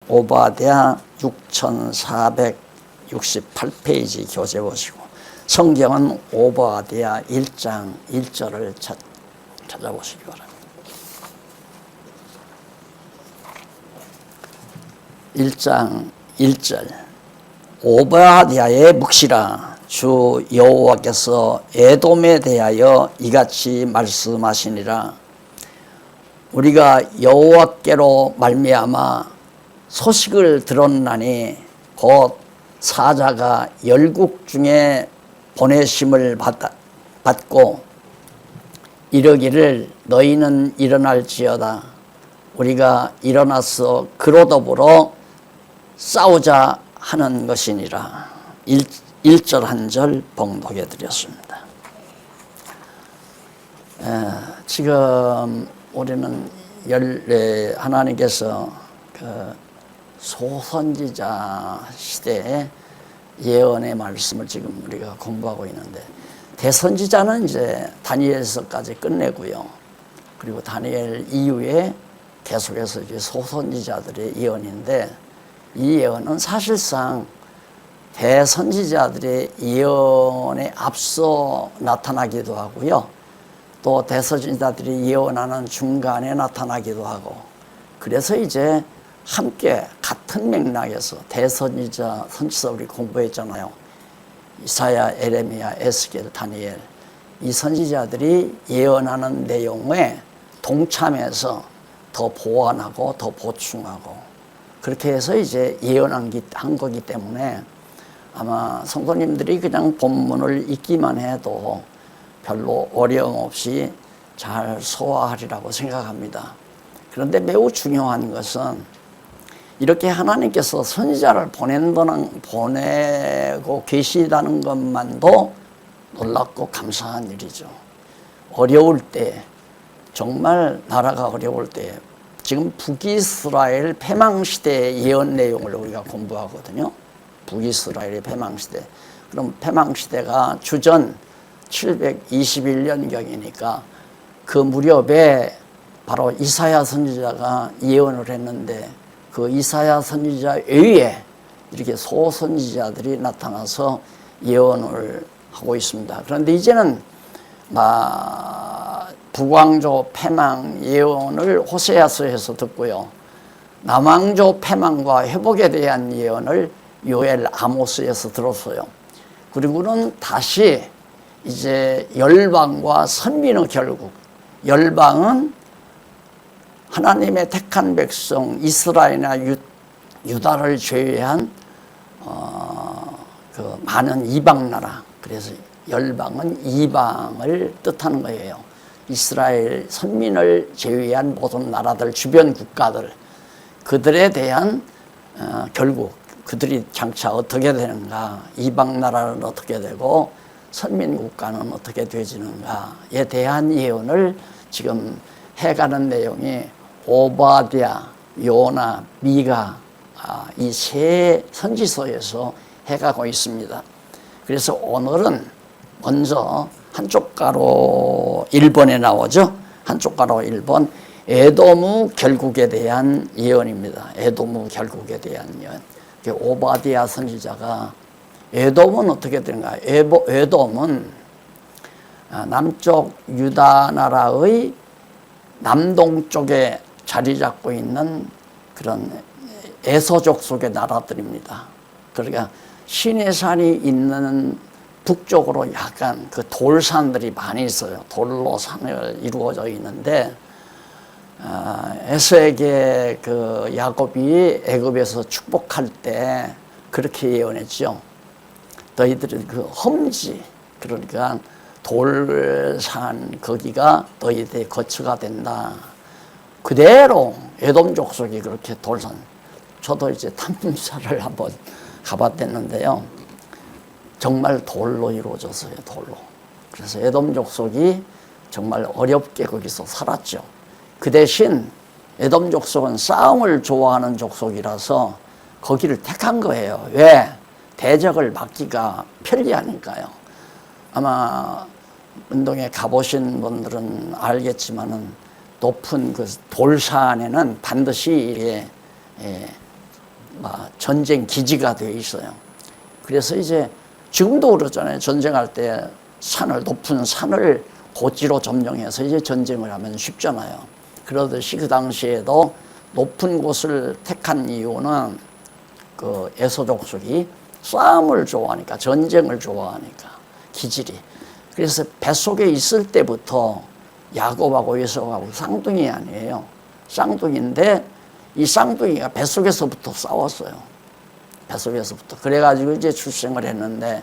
오바댜 6468페이지 교재 보시고 성경은 오바댜 1장 1절을 찾아보시기 바랍니다. 1장 1절 오바댜의 묵시라 주 여호와께서 에돔에 대하여 이같이 말씀하시니라. 우리가 여호와께로 말미암아 소식을 들었나니 곧 사자가 열국 중에 보내심을 받고 이르기를 너희는 일어날지어다. 우리가 일어나서 그로 더불어 싸우자 하는 것이니라. 1절 1절 봉독해 드렸습니다. 지금 우리는 하나님께서 그 소선지자 시대의 예언의 말씀을 지금 우리가 공부하고 있는데, 대선지자는 이제 다니엘서까지 끝내고요. 그리고 다니엘 이후에 계속해서 이제 소선지자들의 예언인데, 이 예언은 사실상 대선지자들의 예언에 앞서 나타나기도 하고요. 또 대선지자들이 예언하는 중간에 나타나기도 하고, 그래서 이제 함께 같은 맥락에서 대선지자 선지서 우리 공부했잖아요. 이사야, 에레미야, 에스겔, 다니엘, 이 선지자들이 예언하는 내용에 동참해서 더 보완하고 더 보충하고 그렇게 해서 이제 예언한 거기 때문에 아마 성도님들이 그냥 본문을 읽기만 해도 별로 어려움 없이 잘 소화하리라고 생각합니다. 그런데 매우 중요한 것은 이렇게 하나님께서 선지자를 보내고 계시다는 것만도 놀랍고 감사한 일이죠. 어려울 때, 정말 나라가 어려울 때, 지금 북이스라엘 패망시대의 예언 내용을 우리가 공부하거든요. 북이스라엘의 패망시대. 그럼 패망시대가 주전 721년경이니까 그 무렵에 바로 이사야 선지자가 예언을 했는데, 그 이사야 선지자 외에 이렇게 소선지자들이 나타나서 예언을 하고 있습니다. 그런데 이제는 북왕조 패망 예언을 호세아서에서 듣고요. 남왕조 패망과 회복에 대한 예언을 요엘 아모스에서 들었어요. 그리고는 다시 이제 열방과 선민의 결국, 열방은 하나님의 택한 백성 이스라엘이나 유다를 제외한 그 많은 이방 나라, 그래서 열방은 이방을 뜻하는 거예요. 이스라엘 선민을 제외한 모든 나라들, 주변 국가들, 그들에 대한 결국 그들이 장차 어떻게 되는가, 이방 나라는 어떻게 되고 선민 국가는 어떻게 되지는가에 대한 예언을 지금 해가는 내용이 오바댜, 요나, 미가 이 세 선지서에서 해가고 있습니다. 그래서 오늘은 먼저 한쪽 가로 1번에 나오죠. 한쪽 가로 1번 에돔의 결국에 대한 예언입니다. 에돔의 결국에 대한 예언. 오바댜 선지자가 에돔은 어떻게 되는가? 에돔은 남쪽 유다 나라의 남동쪽에 자리 잡고 있는 그런 에서족 속의 나라들입니다. 그러니까 시내산이 있는 북쪽으로 약간 그 돌산들이 많이 있어요. 돌로 산을 이루어져 있는데, 에서에게 그 야곱이 애굽에서 축복할 때 그렇게 예언했죠. 너희들은 그 험지, 그러니까 돌산 거기가 너희들의 거처가 된다. 그대로 에돔 족속이 그렇게 돌산. 저도 이제 탐사를 한번 가봤댔는데요. 정말 돌로 이루어졌어요. 돌로. 그래서 에돔 족속이 정말 어렵게 거기서 살았죠. 그 대신 에돔 족속은 싸움을 좋아하는 족속이라서 거기를 택한 거예요. 왜? 대적을 막기가 편리하니까요. 아마 운동에 가보신 분들은 알겠지만은 높은 그 돌산에는 반드시 이게 전쟁 기지가 되어 있어요. 그래서 이제 지금도 그러잖아요. 전쟁할 때 높은 산을 고지로 점령해서 이제 전쟁을 하면 쉽잖아요. 그러듯이 그 당시에도 높은 곳을 택한 이유는 그 에서 족속이 싸움을 좋아하니까, 전쟁을 좋아하니까, 기질이. 그래서 뱃속에 있을 때부터 야곱하고 에서하고 쌍둥이 아니에요. 쌍둥이인데 이 쌍둥이가 뱃속에서부터 싸웠어요. 뱃속에서부터. 그래가지고 이제 출생을 했는데,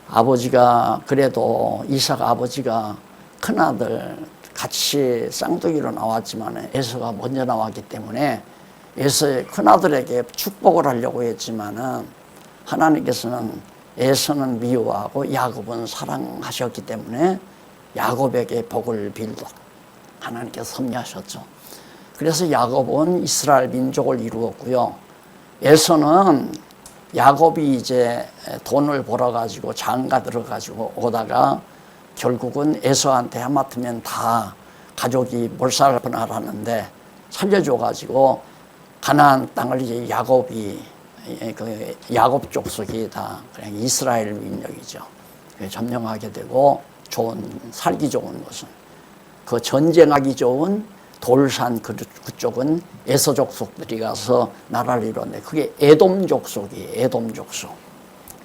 아버지가, 그래도 이삭 아버지가 큰아들 같이 쌍둥이로 나왔지만 에서가 먼저 나왔기 때문에 에서의 큰아들에게 축복을 하려고 했지만은 하나님께서는 에서는 미워하고 야곱은 사랑하셨기 때문에 야곱에게 복을 빌도록 하나님께서 섭리하셨죠. 그래서 야곱은 이스라엘 민족을 이루었고요. 에서는 야곱이 이제 돈을 벌어가지고 장가 들어가지고 오다가 결국은 에서한테 하마터면 다 가족이 몰살하는데 살려줘가지고 가나안 땅을 이제 야곱이, 그 야곱 족속이 다 그냥 이스라엘 민족이죠. 점령하게 되고 살기 좋은 곳은, 그 전쟁하기 좋은 돌산 그쪽은 에서 족속들이 가서 나라를 이뤘는데 그게 에돔 족속이에요. 에돔 족속.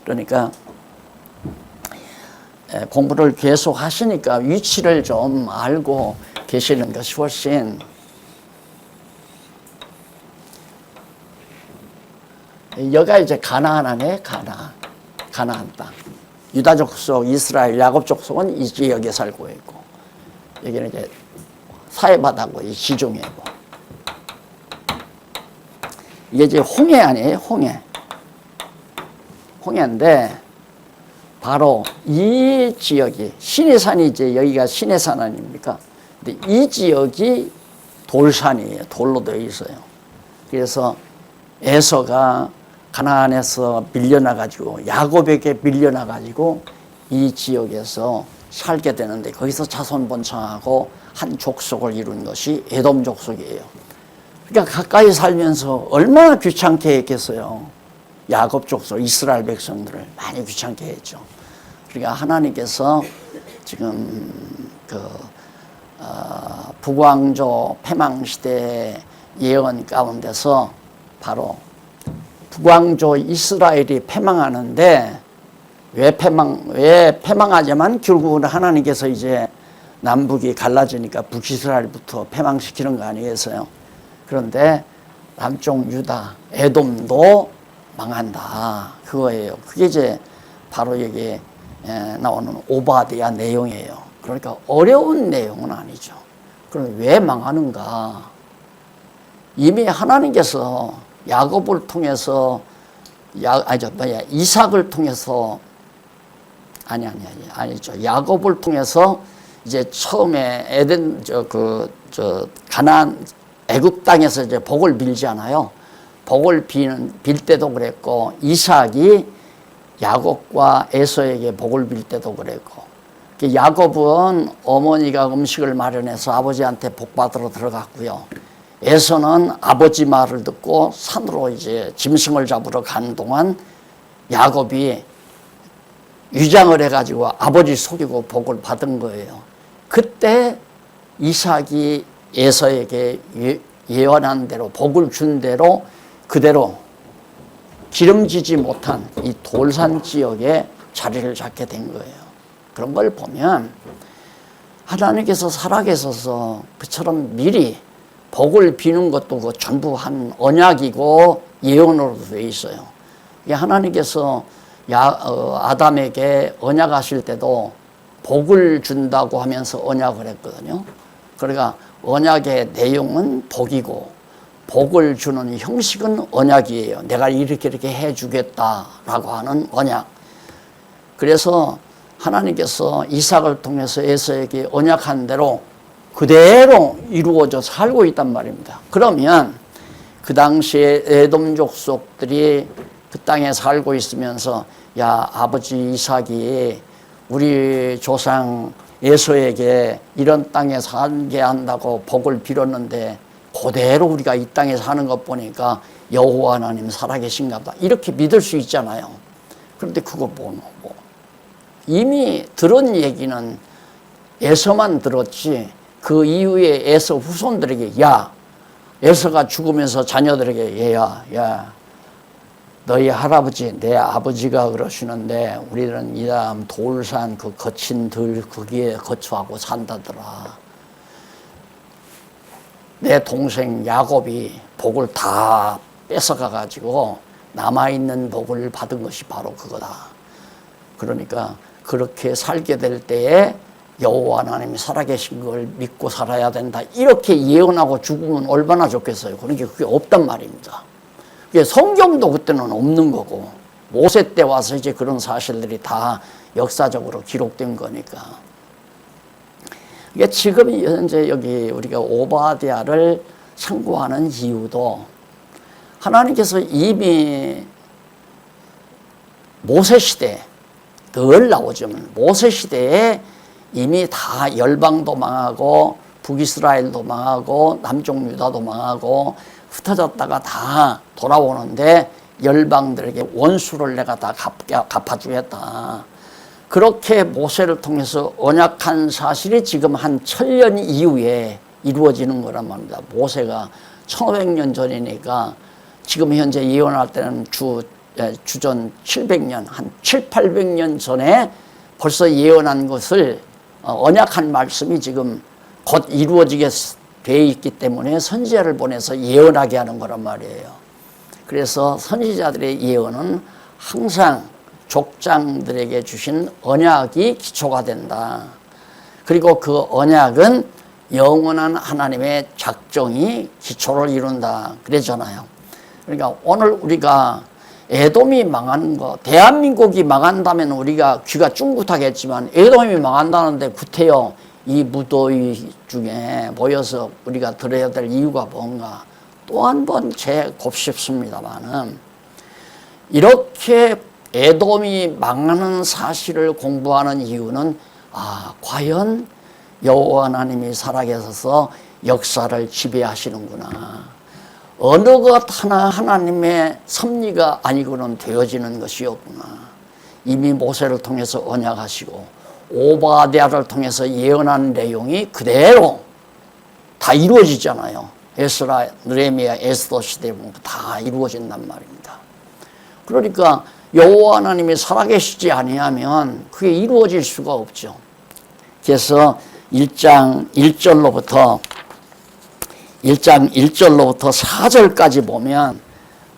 그러니까 공부를 계속 하시니까 위치를 좀 알고 계시는 것이 훨씬, 여기가 이제 가나안 아니에요. 가나안 땅. 유다 족속, 이스라엘, 야곱 족속은 이 지역에 살고 있고, 여기는 이제 사해바다고 이 지중해고. 이게 이제 홍해 아니에요. 홍해인데 바로 이 지역이, 시내산이 이제 여기가 시내산 아닙니까? 근데 이 지역이 돌산이에요. 돌로 되어 있어요. 그래서 에서가 가나안에서 밀려나가지고 야곱에게 밀려나가지고 이 지역에서 살게 되는데 거기서 자손번창하고 한 족속을 이룬 것이 에돔 족속이에요. 그러니까 가까이 살면서 얼마나 귀찮게 했겠어요. 야곱 족속, 이스라엘 백성들을 많이 귀찮게 했죠. 그러니까 하나님께서 지금 북왕조 패망시대 예언 가운데서 바로 북왕조 이스라엘이 패망하는데 왜 패망하지만 결국은 하나님께서 이제 남북이 갈라지니까 북이스라엘부터 패망시키는 거 아니겠어요? 그런데 남쪽 유다, 에돔도 망한다. 그거예요. 그게 이제 바로 여기에 나오는 오바댜 내용이에요. 그러니까 어려운 내용은 아니죠. 그럼 왜 망하는가? 이미 하나님께서 야곱을 통해서 이삭을 통해서 아니죠. 야곱을 통해서 이제 처음에 가나안 애굽 땅에서 이제 복을 빌지 않아요. 복을 빌 때도 그랬고, 이삭이 야곱과 에서에게 복을 빌 때도 그랬고, 야곱은 어머니가 음식을 마련해서 아버지한테 복 받으러 들어갔고요. 에서는 아버지 말을 듣고 산으로 이제 짐승을 잡으러 가는 동안 야곱이 위장을 해가지고 아버지 속이고 복을 받은 거예요. 그때 이삭이 에서에게 예언한 대로, 복을 준 대로 그대로 기름지지 못한 이 돌산 지역에 자리를 잡게 된 거예요. 그런 걸 보면 하나님께서 살아계셔서 그처럼 미리 복을 비는 것도 그 전부 한 언약이고 예언으로 되어 있어요. 하나님께서 아담에게 언약하실 때도 복을 준다고 하면서 언약을 했거든요. 그러니까 언약의 내용은 복이고 복을 주는 형식은 언약이에요. 내가 이렇게 해주겠다라고 하는 언약. 그래서 하나님께서 이삭을 통해서 에서에게 언약한 대로 그대로 이루어져 살고 있단 말입니다. 그러면 그 당시에 에돔 족속들이 그 땅에 살고 있으면서 야, 아버지 이삭이 우리 조상 에서에게 이런 땅에 살게 한다고 복을 빌었는데 그대로 우리가 이 땅에 사는 것 보니까 여호와 하나님 살아계신가 보다 이렇게 믿을 수 있잖아요. 그런데 그거 뭐 이미 들은 얘기는 에서만 들었지 그 이후에 에서 후손들에게 야 에서가 죽으면서 자녀들에게 얘야 야 너희 할아버지 내 아버지가 그러시는데 우리는 이 다음 돌산 그 거친 들 거기에 거처하고 산다더라. 내 동생 야곱이 복을 다 뺏어가 가지고 남아있는 복을 받은 것이 바로 그거다. 그러니까 그렇게 살게 될 때에 여호와 하나님이 살아계신 걸 믿고 살아야 된다. 이렇게 예언하고 죽으면 얼마나 좋겠어요. 그러니까 그게 없단 말입니다. 그게 성경도 그때는 없는 거고 모세 때 와서 이제 그런 사실들이 다 역사적으로 기록된 거니까. 이게 지금 현재 여기 우리가 오바댜를 참고하는 이유도 하나님께서 이미 모세 시대 늘 나오지만 모세 시대에 이미 다 열방도 망하고 북이스라엘도 망하고 남쪽 유다도 망하고 흩어졌다가 다 돌아오는데 열방들에게 원수를 내가 다 갚아주겠다. 그렇게 모세를 통해서 언약한 사실이 지금 한 1000년 이후에 이루어지는 거란 말입니다. 모세가 1500년 전이니까 지금 현재 예언할 때는 주전 700년, 한 700~800년 전에 벌써 예언한 것을 언약한 말씀이 지금 곧 이루어지게 돼 있기 때문에 선지자를 보내서 예언하게 하는 거란 말이에요. 그래서 선지자들의 예언은 항상 족장들에게 주신 언약이 기초가 된다. 그리고 그 언약은 영원한 하나님의 작정이 기초를 이룬다. 그러잖아요. 그러니까 오늘 우리가 에돔이 망하는 거, 대한민국이 망한다면 우리가 귀가 쫑긋하겠지만 에돔이 망한다는데 구태여 이 무더위 중에 모여서 우리가 들어야 될 이유가 뭔가 또 한 번 재곱씹습니다만은 이렇게 에돔이 망하는 사실을 공부하는 이유는 과연 여호와 하나님이 살아계셔서 역사를 지배하시는구나. 어느 것 하나 하나님의 섭리가 아니고는 되어지는 것이 없구나. 이미 모세를 통해서 언약하시고 오바댜를 통해서 예언한 내용이 그대로 다 이루어지잖아요. 에스라, 느헤미야, 에스더 시대에 보면 다 이루어진단 말입니다. 그러니까 여호와 하나님이 살아계시지 아니하면 그게 이루어질 수가 없죠. 그래서 1장 1절로부터 4절까지 보면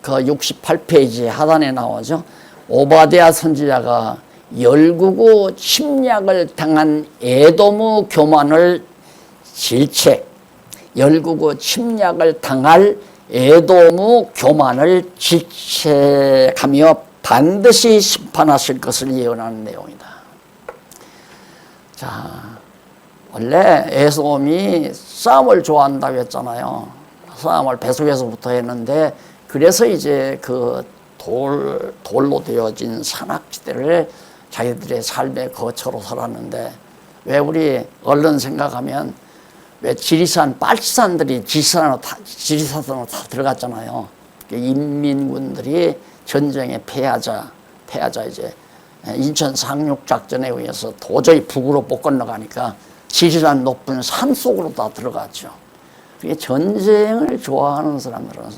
그 68페이지 하단에 나오죠. 오바댜 선지자가 열국의 침략을 당한 에돔의 교만을 질책, 열국의 침략을 당할 에돔의 교만을 질책하며 반드시 심판하실 것을 예언하는 내용이다. 자, 원래 에돔이 싸움을 좋아한다고 했잖아요. 싸움을 배속에서부터 했는데 그래서 이제 그 돌로 되어진 산악지대를 자기들의 삶의 거처로 살았는데 왜 우리 얼른 생각하면 왜 지리산 빨치산들이 지리산으로 다 들어갔잖아요. 인민군들이 전쟁에 패하자 이제 인천 상륙작전에 의해서 도저히 북으로 못 건너가니까 지리산 높은 산 속으로 다 들어갔죠. 그게 전쟁을 좋아하는 사람들은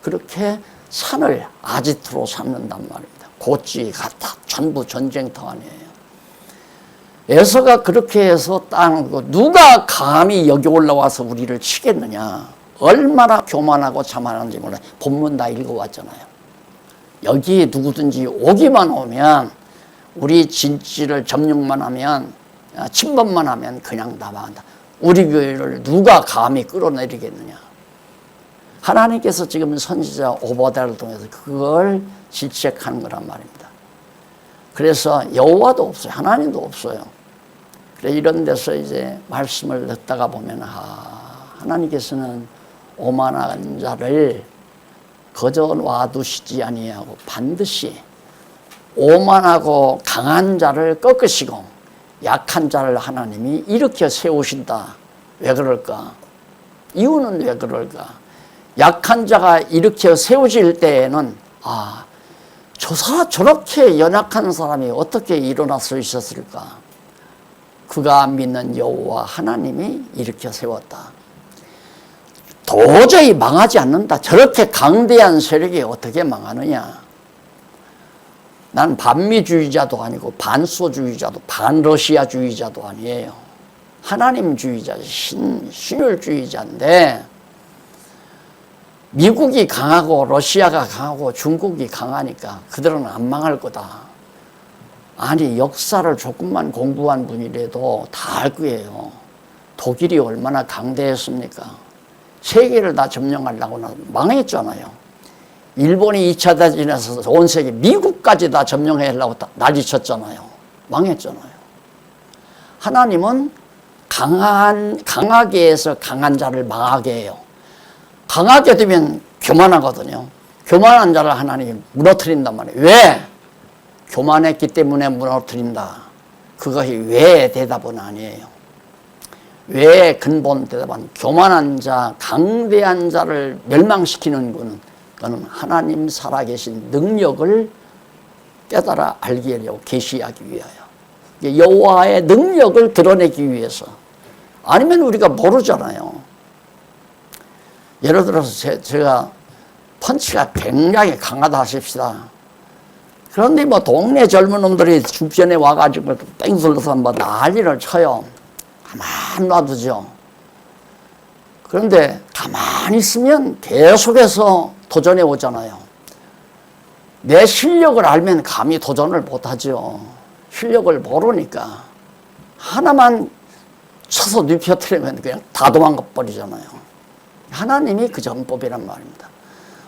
그렇게 산을 아지트로 삼는단 말입니다. 고지 같아 전부 전쟁터 아니에요. 에서가 그렇게 해서 땅을 누가 감히 여기 올라와서 우리를 치겠느냐. 얼마나 교만하고 자만한지 몰라요. 본문 다 읽어왔잖아요. 여기 누구든지 오기만 오면 우리 진지를 점령만 하면 침범만 하면 그냥 남아간다. 우리 교회를 누가 감히 끌어내리겠느냐. 하나님께서 지금 선지자 오바댜를 통해서 그걸 질책하는 거란 말입니다. 그래서 여호와도 없어요. 하나님도 없어요. 그래 이런 데서 이제 말씀을 듣다가 보면 하나님께서는 오만한 자를 거저 놔두시지 아니하고 반드시 오만하고 강한 자를 꺾으시고 약한 자를 하나님이 일으켜 세우신다. 왜 그럴까? 이유는 왜 그럴까? 약한 자가 일으켜 세워질 때에는 저렇게 연약한 사람이 어떻게 일어나 서 있었을까? 그가 믿는 여호와 하나님이 일으켜 세웠다. 도저히 망하지 않는다. 저렇게 강대한 세력이 어떻게 망하느냐? 난 반미주의자도 아니고 반소주의자도 반러시아주의자도 아니에요. 하나님주의자, 신율주의자인데 미국이 강하고 러시아가 강하고 중국이 강하니까 그들은 안 망할 거다. 아니, 역사를 조금만 공부한 분이라도 다 알 거예요. 독일이 얼마나 강대했습니까? 세계를 다 점령하려고 망했잖아요. 일본이 2차 대전에서 온 세계 미국까지 다 점령하려고 난리쳤잖아요. 망했잖아요. 하나님은 강하게 해서 강한 자를 망하게 해요. 강하게 되면 교만하거든요. 교만한 자를 하나님이 무너뜨린단 말이에요. 왜? 교만했기 때문에 무너뜨린다. 그것이 왜 대답은 아니에요. 왜 근본 대답은 교만한 자, 강대한 자를 멸망시키는 그는 하나님 살아계신 능력을 깨달아 알게 하려고 계시하기 위하여, 여호와의 능력을 드러내기 위해서. 아니면 우리가 모르잖아요. 예를 들어서 제가 펀치가 굉장히 강하다 하십시다. 그런데 뭐 동네 젊은 놈들이 주변에 와가지고 땡슬러서 뭐 난리를 쳐요. 가만 놔두죠. 그런데 가만히 있으면 계속해서 도전해 오잖아요. 내 실력을 알면 감히 도전을 못하죠. 실력을 모르니까 하나만 쳐서 눕혀뜨리면 그냥 다 도망가 버리잖아요. 하나님이 그 정법이란 말입니다.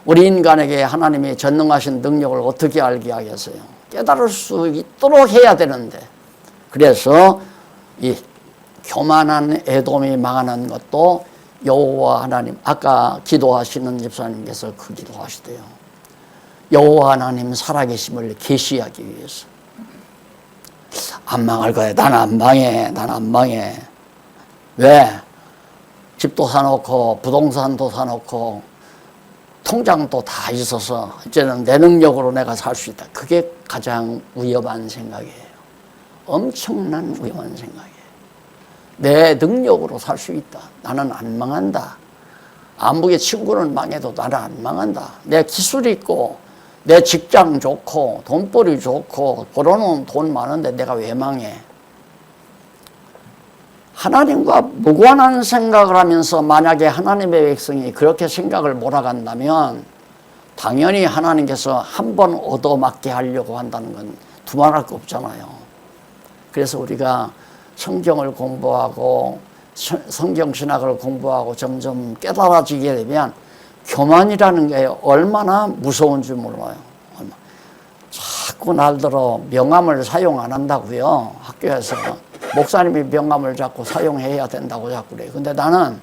우리 인간에게 하나님이 전능하신 능력을 어떻게 알게 하겠어요? 깨달을 수 있도록 해야 되는데, 그래서 이 교만한 에돔이 망하는 것도 여호와 하나님, 아까 기도하시는 집사님께서 그 기도하시대요. 여호와 하나님 살아계심을 계시하기 위해서. 안 망할 거야. 난 안 망해. 난 안 망해. 왜? 집도 사놓고 부동산도 사놓고 통장도 다 있어서 이제는 내 능력으로 내가 살 수 있다. 그게 가장 위험한 생각이에요. 엄청난 위험한 생각이에요. 내 능력으로 살 수 있다. 나는 안 망한다. 아무개 친구는 망해도 나는 안 망한다. 내 기술이 있고 내 직장 좋고 돈벌이 좋고 벌어놓은 돈 많은데 내가 왜 망해? 하나님과 무관한 생각을 하면서 만약에 하나님의 백성이 그렇게 생각을 몰아간다면 당연히 하나님께서 한 번 얻어맞게 하려고 한다는 건 두말할 거 없잖아요. 그래서 우리가 성경을 공부하고 성경신학을 공부하고 점점 깨달아지게 되면 교만이라는 게 얼마나 무서운 줄 몰라요. 자꾸 날들어 명함을 사용 안 한다고요. 학교에서 목사님이 명함을 자꾸 사용해야 된다고 자꾸 그래요. 근데 나는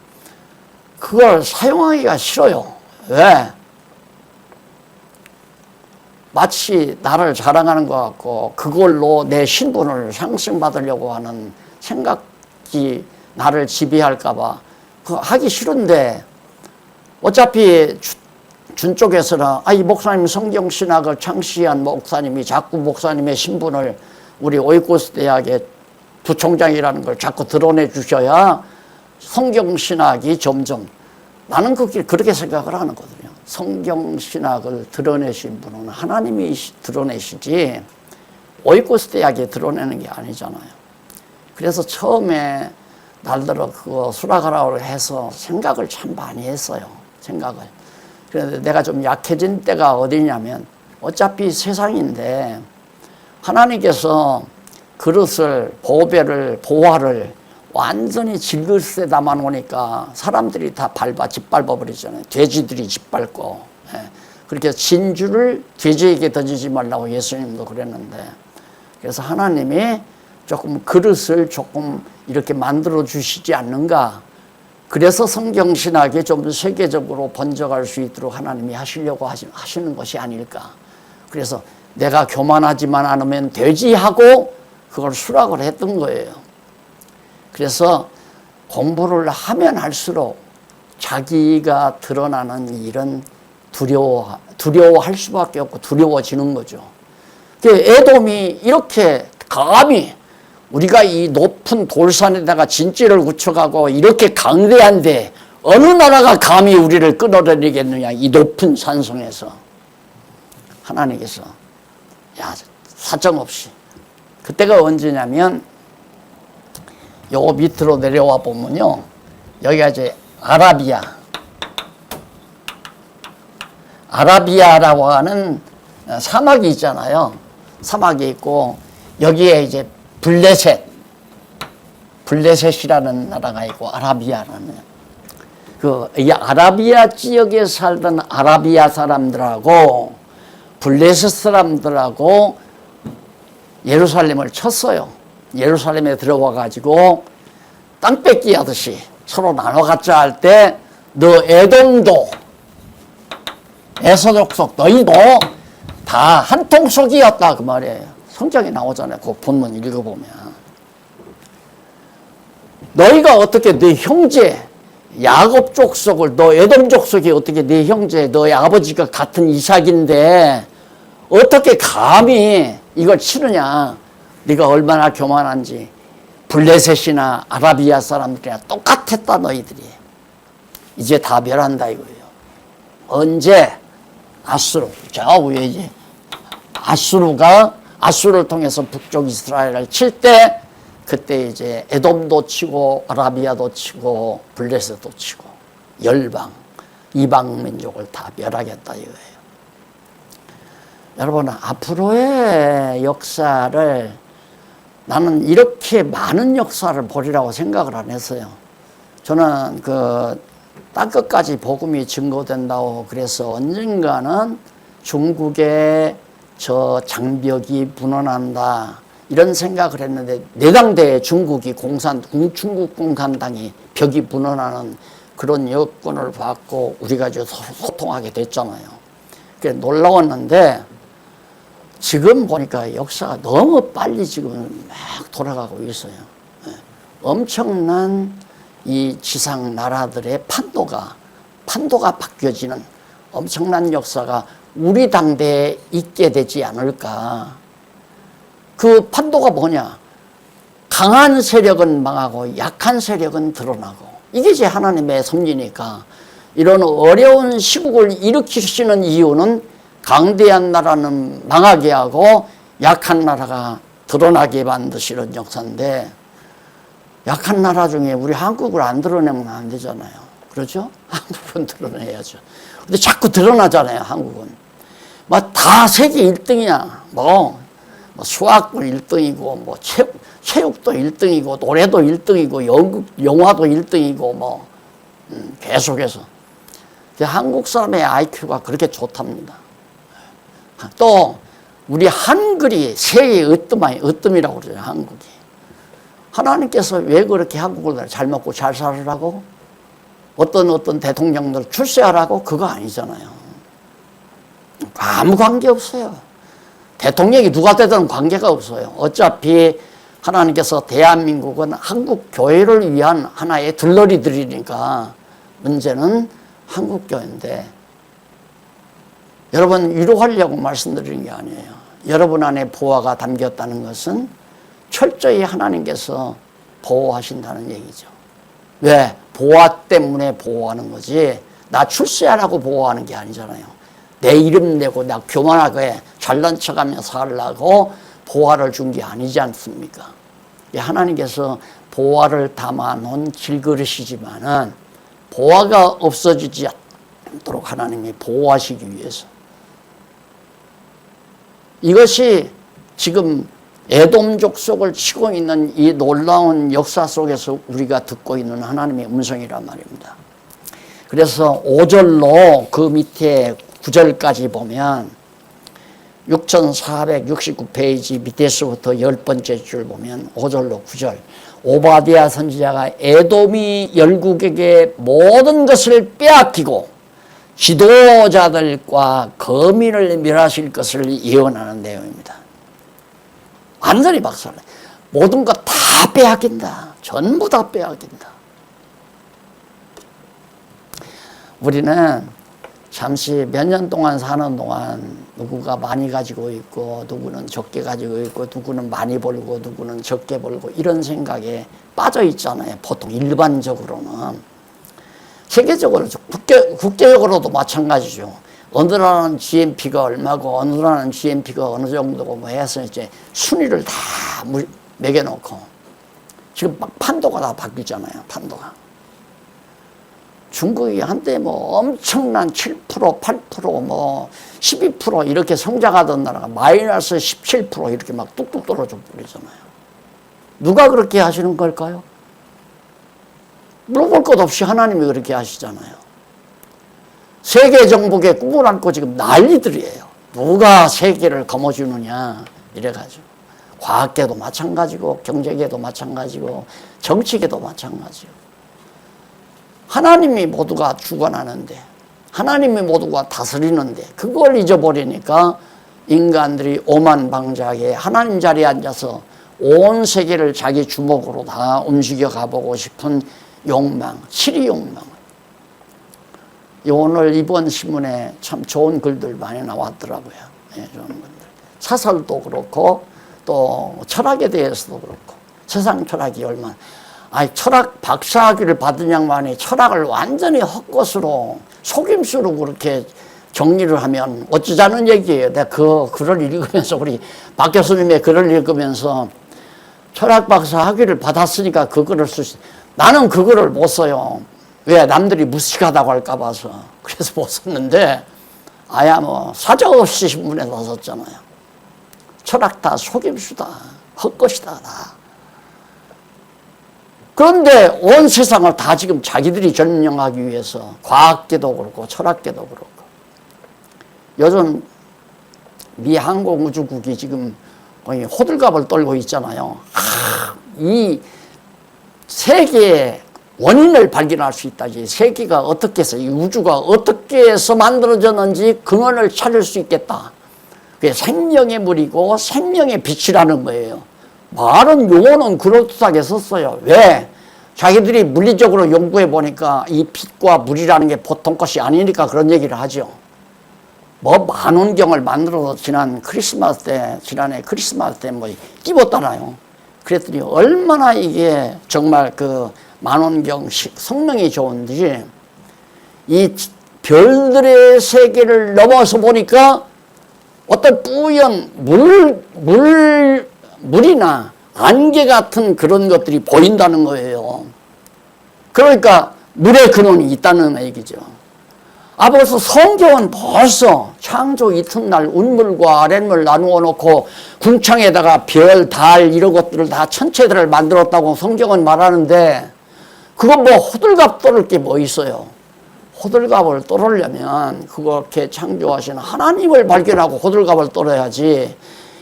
그걸 사용하기가 싫어요. 왜? 마치 나를 자랑하는 것 같고 그걸로 내 신분을 상승받으려고 하는 생각이 나를 지배할까 봐 그거 하기 싫은데, 어차피 준 쪽에서는 이 목사님 성경신학을 창시한 목사님이 자꾸 목사님의 신분을 우리 오이코스 대학의 부총장이라는 걸 자꾸 드러내 주셔야 성경신학이 점점, 나는 그렇게 생각을 하는 거거든요. 성경신학을 드러내신 분은 하나님이 드러내시지 오이코스 대학이 드러내는 게 아니잖아요. 그래서 처음에 날들어 그거 수락하라고 해서 생각을 참 많이 했어요. 생각을. 그런데 내가 좀 약해진 때가 어디냐면, 어차피 세상인데 하나님께서 그릇을, 보배를, 보화를 완전히 질그릇에 담아 놓으니까 사람들이 다 짓밟아 버리잖아요. 돼지들이 짓밟고. 그렇게 진주를 돼지에게 던지지 말라고 예수님도 그랬는데, 그래서 하나님이 조금 그릇을 조금 이렇게 만들어 주시지 않는가. 그래서 성경신학이 좀 세계적으로 번져갈 수 있도록 하나님이 하시려고 하시는 것이 아닐까. 그래서 내가 교만하지만 않으면 되지 하고 그걸 수락을 했던 거예요. 그래서 공부를 하면 할수록 자기가 드러나는 일은 두려워할 수밖에 없고 두려워지는 거죠. 에돔이 이렇게 감히 우리가 이 높은 돌산에다가 진지를 굳혀가고 이렇게 강대한데 어느 나라가 감히 우리를 끌어내리겠느냐, 이 높은 산성에서. 하나님께서 사정없이. 그때가 언제냐면 요 밑으로 내려와 보면요, 여기가 이제 아라비아라고 하는 사막이 있잖아요. 사막이 있고 여기에 이제 블레셋이라는 나라가 있고 아라비아라는, 이 아라비아 지역에 살던 아라비아 사람들하고 블레셋 사람들하고 예루살렘을 쳤어요. 예루살렘에 들어와 가지고 땅 뺏기 하듯이 서로 나눠 갖자 할 때, 너 에돔도 에서 족속 너희도 다 한 통 속이었다 그 말이에요. 성경에 나오잖아요. 그 본문 읽어보면 너희가 어떻게 네 형제 야곱 족속을, 너 에돔 족속이 어떻게 네 형제 너희 아버지가 같은 이삭인데 어떻게 감히 이걸 치느냐. 네가 얼마나 교만한지. 블레셋이나 아라비아 사람들이나 똑같았다 너희들이. 이제 다 멸한다 이거예요. 언제? 아수르. 저 위에 이제 아수르를 통해서 북쪽 이스라엘을 칠 때, 그때 이제 에돔도 치고 아라비아도 치고 블레셋도 치고 열방, 이방 민족을 다 멸하겠다 이거예요. 여러분, 앞으로의 역사를 나는 이렇게 많은 역사를 보리라고 생각을 안 했어요. 저는 땅끝까지 복음이 증거된다고 그래서 언젠가는 중국의 저 장벽이 무너난다 이런 생각을 했는데, 내당대에 중국 공산당이 벽이 무너나는 그런 여건을 받고 우리가 이제 소통하게 됐잖아요. 그게 놀라웠는데, 지금 보니까 역사가 너무 빨리 지금 막 돌아가고 있어요. 엄청난 이 지상 나라들의 판도가 바뀌어지는 엄청난 역사가 우리 당대에 있게 되지 않을까. 그 판도가 뭐냐? 강한 세력은 망하고 약한 세력은 드러나고. 이게 제 하나님의 섭리니까. 이런 어려운 시국을 일으키시는 이유는 강대한 나라는 망하게 하고 약한 나라가 드러나게 만드시는 역사인데, 약한 나라 중에 우리 한국을 안 드러내면 안 되잖아요. 그렇죠? 한국은 드러내야죠. 근데 자꾸 드러나잖아요, 한국은. 다 세계 1등이야. 수학도 1등이고, 체육도 1등이고, 노래도 1등이고, 영화도 1등이고, 계속해서. 한국 사람의 IQ가 그렇게 좋답니다. 또, 우리 한글이 세계의 으뜸이라고 그러죠, 한국이. 하나님께서 왜 그렇게 한국을 잘 먹고 잘 살으라고? 어떤 대통령들 출세하라고? 그거 아니잖아요. 아무 관계 없어요. 대통령이 누가 되든 관계가 없어요. 어차피 하나님께서 대한민국은 한국 교회를 위한 하나의 들러리들이니까 문제는 한국 교회인데, 여러분 위로하려고 말씀드리는 게 아니에요. 여러분 안에 보화가 담겼다는 것은 철저히 하나님께서 보호하신다는 얘기죠. 왜? 보화 때문에 보호하는 거지, 나 출세하라고 보호하는 게 아니잖아요. 내 이름 내고 나 교만하게 잘난 척하며 살라고 보화를 준 게 아니지 않습니까? 하나님께서 보화를 담아놓은 질그릇이지만은 보화가 없어지지 않도록 하나님이 보호하시기 위해서. 이것이 지금 에돔 족속을 치고 있는 이 놀라운 역사 속에서 우리가 듣고 있는 하나님의 음성이란 말입니다. 그래서 5절로 그 밑에 9절까지 보면 6469페이지 밑에서부터 10번째 줄 보면 5절로 9절, 오바댜 선지자가 에돔이 열국에게 모든 것을 빼앗기고 지도자들과 거민을 멸하실 것을 예언하는 내용입니다. 완전히 박살내. 모든 것 다 빼앗긴다. 전부 다 빼앗긴다. 우리는 잠시 몇 년 동안 사는 동안 누구가 많이 가지고 있고 누구는 적게 가지고 있고 누구는 많이 벌고 누구는 적게 벌고 이런 생각에 빠져 있잖아요. 보통 일반적으로는. 세계적으로 국제적으로도 마찬가지죠. 어느 나라는 GNP가 얼마고 어느 나라는 GNP가 어느 정도고 뭐 해서 이제 순위를 다 매겨놓고 지금 막 판도가 다 바뀌잖아요. 판도가. 중국이 한때 뭐 엄청난 7%, 8%, 뭐 12% 이렇게 성장하던 나라가 마이너스 17% 이렇게 막 뚝뚝 떨어져 버리잖아요. 누가 그렇게 하시는 걸까요? 물어볼 것 없이 하나님이 그렇게 하시잖아요. 세계 정복의 꿈을 안고 지금 난리들이에요. 누가 세계를 거머쥐느냐 이래가지고. 과학계도 마찬가지고 경제계도 마찬가지고 정치계도 마찬가지고. 하나님이 모두가 주관하는데 하나님이 모두가 다스리는데 그걸 잊어버리니까 인간들이 오만방자하게 하나님 자리에 앉아서 온 세계를 자기 주먹으로 다 움직여 가보고 싶은 욕망, 치리 욕망. 오늘 이번 신문에 참 좋은 글들 많이 나왔더라고요. 네, 좋은 글들. 사설도 그렇고 또 철학에 대해서도 그렇고 세상 철학이 얼마나 철학 박사학위를 받은 양반이 철학을 완전히 헛것으로 속임수로 그렇게 정리를 하면 어쩌자는 얘기예요. 내가 그 글을 읽으면서 우리 박 교수님의 글을 읽으면서 철학 박사 학위를 받았으니까 그 글을 나는 그 글을 못 써요. 왜? 남들이 무식하다고 할까 봐서. 그래서 못 썼는데 아야 뭐 사정없이 신문에 나섰잖아요. 철학 다 속임수다. 헛것이다. 다. 그런데 온 세상을 다 지금 자기들이 점령하기 위해서 과학계도 그렇고 철학계도 그렇고 요즘 미 항공우주국이 지금 거의 호들갑을 떨고 있잖아요. 이 세계의 원인을 발견할 수 있다. 세계가 어떻게 해서 이 우주가 어떻게 해서 만들어졌는지 근원을 찾을 수 있겠다. 그게 생명의 물이고 생명의 빛이라는 거예요. 말은 용어는 그럴듯하게 썼어요. 왜? 자기들이 물리적으로 연구해 보니까 이 빛과 물이라는 게 보통 것이 아니니까 그런 얘기를 하죠. 뭐 만원경을 만들어서 지난해 크리스마스 때 뭐 띄웠잖아요. 그랬더니 얼마나 이게 정말 그 만원경 성능이 좋은지 이 별들의 세계를 넘어서 보니까 어떤 뿌연 물이나 안개 같은 그런 것들이 보인다는 거예요. 그러니까 물의 근원이 있다는 얘기죠. 벌써 성경은 벌써 창조 이튿날 운물과 아랫물 나누어 놓고 궁창에다가 별, 달 이런 것들을 다 천체들을 만들었다고 성경은 말하는데 그건 뭐 호들갑 떨을 게 뭐 있어요. 호들갑을 떨으려면 그렇게 창조하시는 하나님을 발견하고 호들갑을 떨어야지.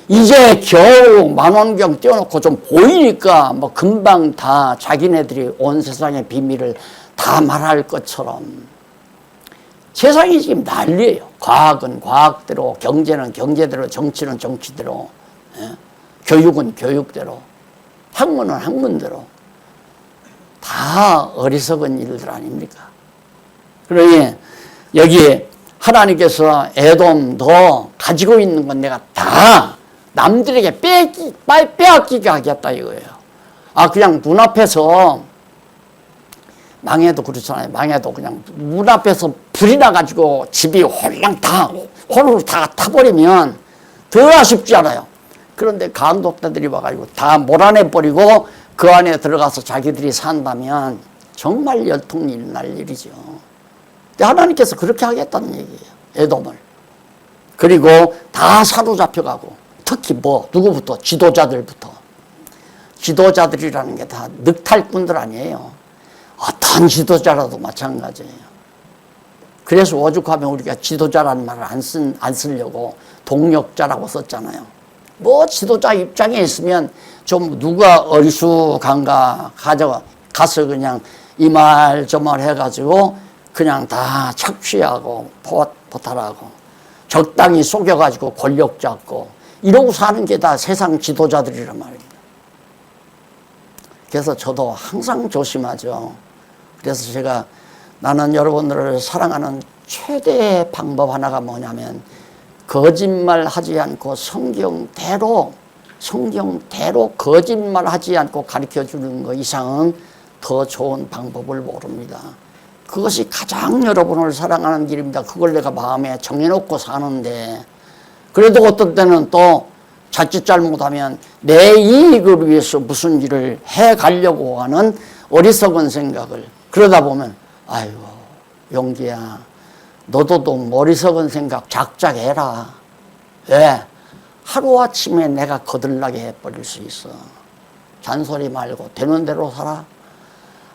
이제 겨우 만원경 띄워놓고 좀 보이니까 뭐 금방 다 자기네들이 온 세상의 비밀을 다 말할 것처럼 세상이 지금 난리예요. 과학은 과학대로, 경제는 경제대로, 정치는 정치대로, 교육은 교육대로, 학문은 학문대로 다 어리석은 일들 아닙니까? 그러니 여기에 하나님께서 에돔도 가지고 있는 건 내가 다 남들에게 빼앗기게 하겠다 이거예요. 그냥 눈앞에서 망해도 그렇잖아요. 망해도 그냥 문 앞에서 불이 나가지고 집이 홀로 다 타버리면 더 아쉽지 않아요. 그런데 강독자들이 와가지고 다 몰아내버리고 그 안에 들어가서 자기들이 산다면 정말 열통이 날 일이죠. 근데 하나님께서 그렇게 하겠다는 얘기예요. 에돔을. 그리고 다 사로잡혀가고 특히 누구부터? 지도자들부터. 지도자들이라는 게 다 늑탈꾼들 아니에요. 어떤 지도자라도 마찬가지예요. 그래서 오죽하면 우리가 지도자라는 말을 안 쓰려고 동력자라고 썼잖아요. 지도자 입장에 있으면 좀 누가 어리숙한가 가서 그냥 이 말 저 말 해가지고 그냥 다 착취하고 포탈하고 적당히 속여가지고 권력 잡고 이러고 사는 게 다 세상 지도자들이란 말입니다. 그래서 저도 항상 조심하죠. 그래서 제가 나는 여러분들을 사랑하는 최대의 방법 하나가 뭐냐면 거짓말 하지 않고 성경대로 거짓말 하지 않고 가르쳐 주는 것 이상은 더 좋은 방법을 모릅니다. 그것이 가장 여러분을 사랑하는 길입니다. 그걸 내가 마음에 정해놓고 사는데, 그래도 어떤 때는 또 자칫 잘못하면 내 이익을 위해서 무슨 일을 해가려고 하는 어리석은 생각을, 그러다 보면 아이고 용기야, 너도 좀 어리석은 생각 작작 해라. 왜? 하루아침에 내가 거들나게 해버릴 수 있어. 잔소리 말고 되는 대로 살아.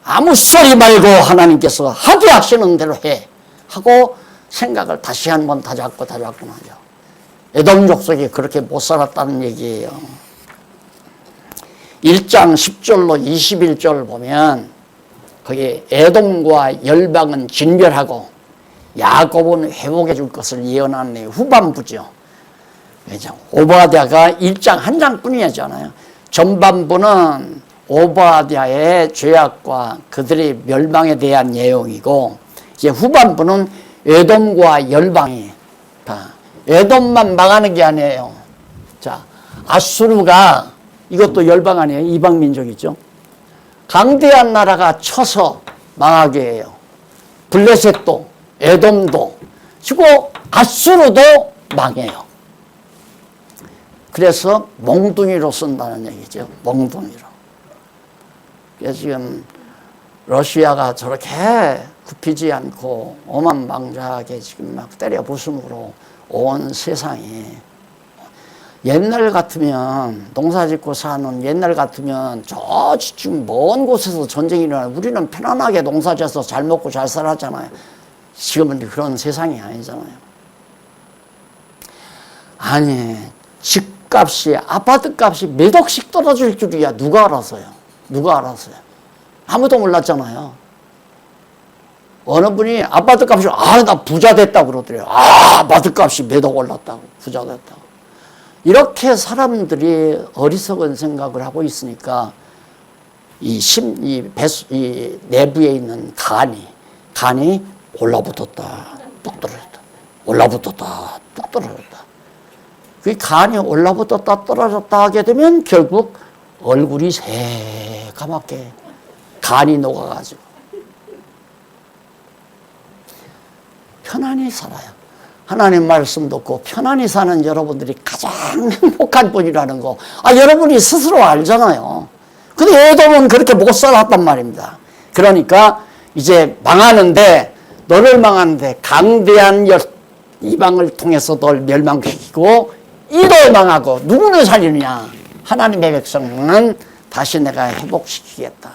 아무 소리 말고 하나님께서 하게 하시는 대로 해 하고 생각을 다시 한번 다잡고 나죠. 에돔 족속이 그렇게 못 살았다는 얘기예요. 1장 10절로 21절 보면 거기 에돔과 열방은 진멸하고 야곱은 회복해 줄 것을 예언한 후반부죠. 오바댜가 1장 한 장뿐이잖아요. 전반부는 오바댜의 죄악과 그들의 멸망에 대한 내용이고, 이제 후반부는 에돔과 열방이, 에돔만 망하는 게 아니에요. 자, 아수르가, 이것도 열방 아니에요. 이방 민족이죠. 강대한 나라가 쳐서 망하게 해요. 블레셋도, 에돔도, 그리고 아수르도 망해요. 그래서 몽둥이로 쓴다는 얘기죠. 몽둥이로. 그래서 지금 러시아가 저렇게 굽히지 않고 오만방자하게 지금 막 때려 부숨으로 온 세상이, 옛날 같으면 농사 짓고 사는 옛날 같으면 저 지금 먼 곳에서 전쟁이 일어나 우리는 편안하게 농사 지어서 잘 먹고 잘 살았잖아요. 지금은 그런 세상이 아니잖아요. 아니, 집값이, 아파트 값이 몇 억씩 떨어질 줄이야 누가 알았어요? 누가 알았어요? 아무도 몰랐잖아요. 어느 분이 아파트 값이, 나 부자 됐다고 그러더래요. 아파트 값이 몇 억 올랐다고, 부자 됐다고. 이렇게 사람들이 어리석은 생각을 하고 있으니까 이 내부에 있는 간이 올라붙었다, 뚝 떨어졌다, 올라붙었다, 뚝 떨어졌다. 그 간이 올라붙었다 떨어졌다 하게 되면 결국 얼굴이 새까맣게 간이 녹아가지고 편안히 살아요. 하나님 말씀 듣고 편안히 사는 여러분들이 가장 행복한 분이라는 거, 여러분이 스스로 알잖아요. 근데 에돔은 그렇게 못 살았단 말입니다. 그러니까 이제 너를 망하는데 강대한 이방을 통해서 널 멸망시키고 이도 망하고 누구를 살리느냐? 하나님의 백성은 다시 내가 회복시키겠다.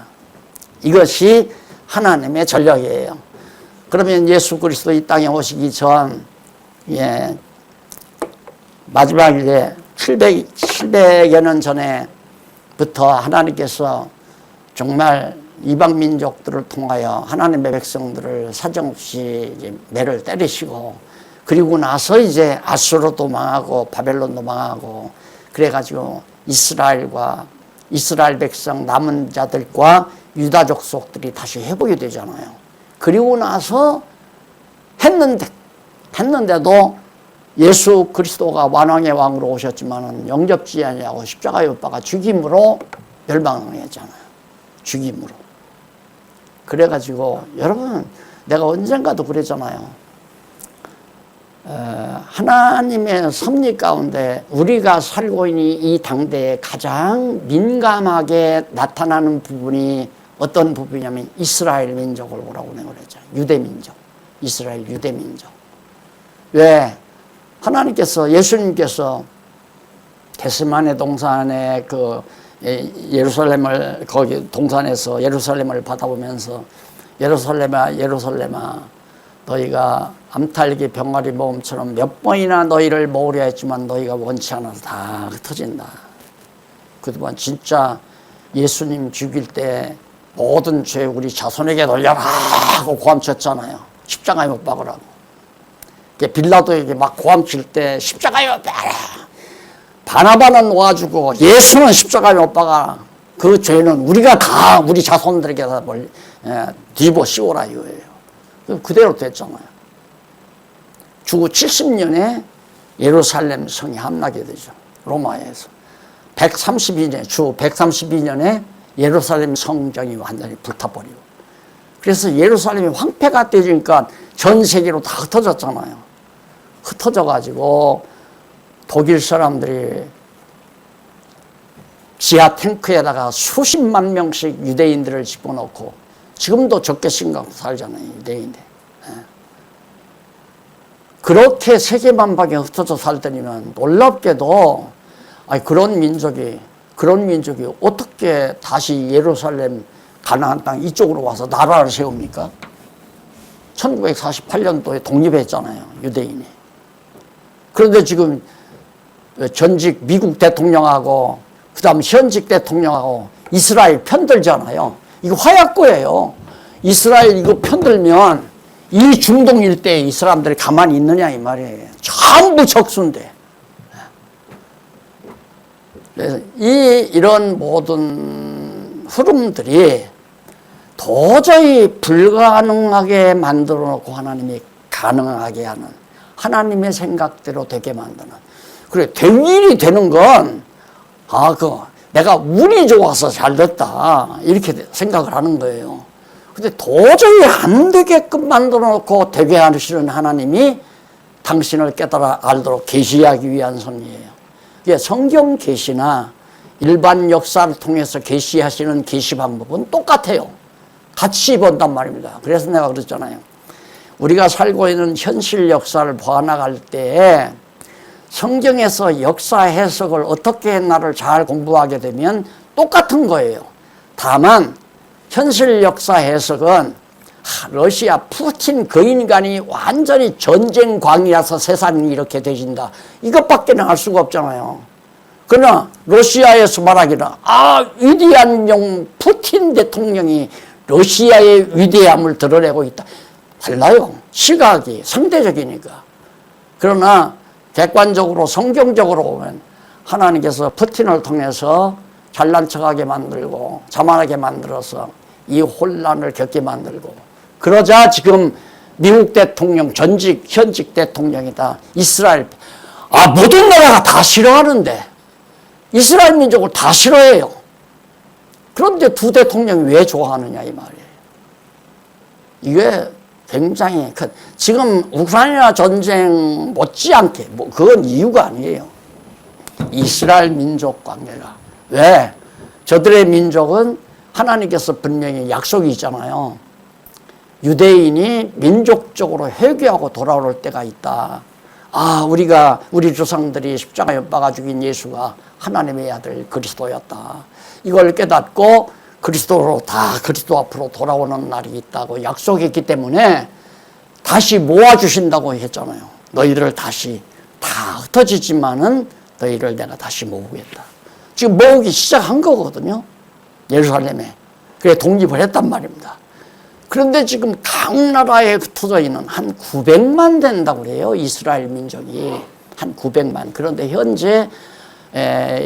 이것이 하나님의 전략이에요. 그러면 예수 그리스도 이 땅에 오시기 전, 마지막 이제 700여 년 전에부터 하나님께서 정말 이방 민족들을 통하여 하나님의 백성들을 사정없이 이제 매를 때리시고, 그리고 나서 이제 아수르도 망하고 바벨론도 망하고, 그래가지고 이스라엘 백성 남은 자들과 유다 족속들이 다시 회복이 되잖아요. 그리고 나서 했는데도 예수 그리스도가 완왕의 왕으로 오셨지만은 영접지 아니하고 십자가에 못 박아 죽임으로 멸망했잖아요. 죽임으로. 그래가지고 여러분, 내가 언젠가도 그랬잖아요. 하나님의 섭리 가운데 우리가 살고 있는 이 당대에 가장 민감하게 나타나는 부분이 어떤 부분이냐면 이스라엘 민족을 보라고 내가 그랬죠. 유대민족. 이스라엘 유대민족. 왜? 하나님께서, 예수님께서 겟세마네 동산에 예루살렘을, 거기 동산에서 예루살렘을 바라보면서 예루살렘아, 예루살렘아, 너희가 암탈기 병아리 모음처럼 몇 번이나 너희를 모으려 했지만 너희가 원치 않아서 다 흩어진다. 그동안 진짜 예수님 죽일 때 모든 죄 우리 자손에게 돌려라 하고 고함쳤잖아요. 십자가에 못 박으라고. 빌라도에게 막 고함칠 때 십자가에 못 박아라. 바나바는 와주고 예수는 십자가에 못 박아. 그 죄는 우리가 다 우리 자손들에게 다 뒤집어 씌우라 이거예요. 그대로 됐잖아요. 주 70년에 예루살렘 성이 함락이 되죠. 로마에서. 132년, 주 132년에 예루살렘 성전이 완전히 불타버리고. 그래서 예루살렘이 황폐가 되니까 전 세계로 다 흩어졌잖아요. 흩어져가지고 독일 사람들이 지하 탱크에다가 수십만 명씩 유대인들을 집어넣고, 지금도 적게 심각하고 살잖아요, 유대인들. 그렇게 세계만방에 흩어져 살더니만 놀랍게도 그런 민족이 어떻게 다시 예루살렘 가나안 땅 이쪽으로 와서 나라를 세웁니까? 1948년도에 독립했잖아요, 유대인이. 그런데 지금 전직 미국 대통령하고 그다음 현직 대통령하고 이스라엘 편들잖아요. 이거 화약고예요. 이스라엘 이거 편들면 이 중동 일대에 이 사람들이 가만히 있느냐 이 말이에요. 전부 적수인데. 그래서 이런 모든 흐름들이 도저히 불가능하게 만들어 놓고 하나님이 가능하게 하는, 하나님의 생각대로 되게 만드는. 그래, 될 일이 되는 건 내가 운이 좋아서 잘 됐다 이렇게 생각을 하는 거예요. 근데 도저히 안 되게끔 만들어 놓고 되게 하시는 하나님이 당신을 깨달아 알도록 계시하기 위한 섭리예요. 이게 성경 계시나 일반 역사를 통해서 계시하시는 계시 방법은 똑같아요. 같이 본단 말입니다. 그래서 내가 그랬잖아요. 우리가 살고 있는 현실 역사를 보아나갈 때 성경에서 역사 해석을 어떻게 했나를 잘 공부하게 되면 똑같은 거예요. 다만 현실 역사 해석은 러시아 푸틴 그 인간이 완전히 전쟁광이라서 세상이 이렇게 되신다, 이것밖에는 알 수가 없잖아요. 그러나 러시아에서 말하기는 위대한 영 푸틴 대통령이 러시아의 위대함을 드러내고 있다. 달라요. 시각이 상대적이니까. 그러나 객관적으로 성경적으로 보면 하나님께서 푸틴을 통해서 잘난 척하게 만들고 자만하게 만들어서 이 혼란을 겪게 만들고, 그러자 지금 미국 대통령, 현직 대통령이다 이스라엘, 모든 나라가 다 싫어하는데 이스라엘 민족을 다 싫어해요. 그런데 두 대통령이 왜 좋아하느냐 이 말이에요. 이게 굉장히 지금 우크라이나 전쟁 못지않게 그건 이유가 아니에요. 이스라엘 민족 관계가. 왜? 저들의 민족은 하나님께서 분명히 약속이 있잖아요. 유대인이 민족적으로 회개하고 돌아올 때가 있다. 우리 조상들이 십자가에 못 박아 죽인 예수가 하나님의 아들 그리스도였다. 이걸 깨닫고 그리스도 앞으로 돌아오는 날이 있다고 약속했기 때문에 다시 모아주신다고 했잖아요. 너희들을 다시 다 흩어지지만은 너희를 내가 다시 모으겠다. 지금 모으기 시작한 거거든요. 예루살렘에. 그래 독립을 했단 말입니다. 그런데 지금 각 나라에 흩어져 있는 한 900만 된다고 그래요. 이스라엘 민족이. 한 900만. 그런데 현재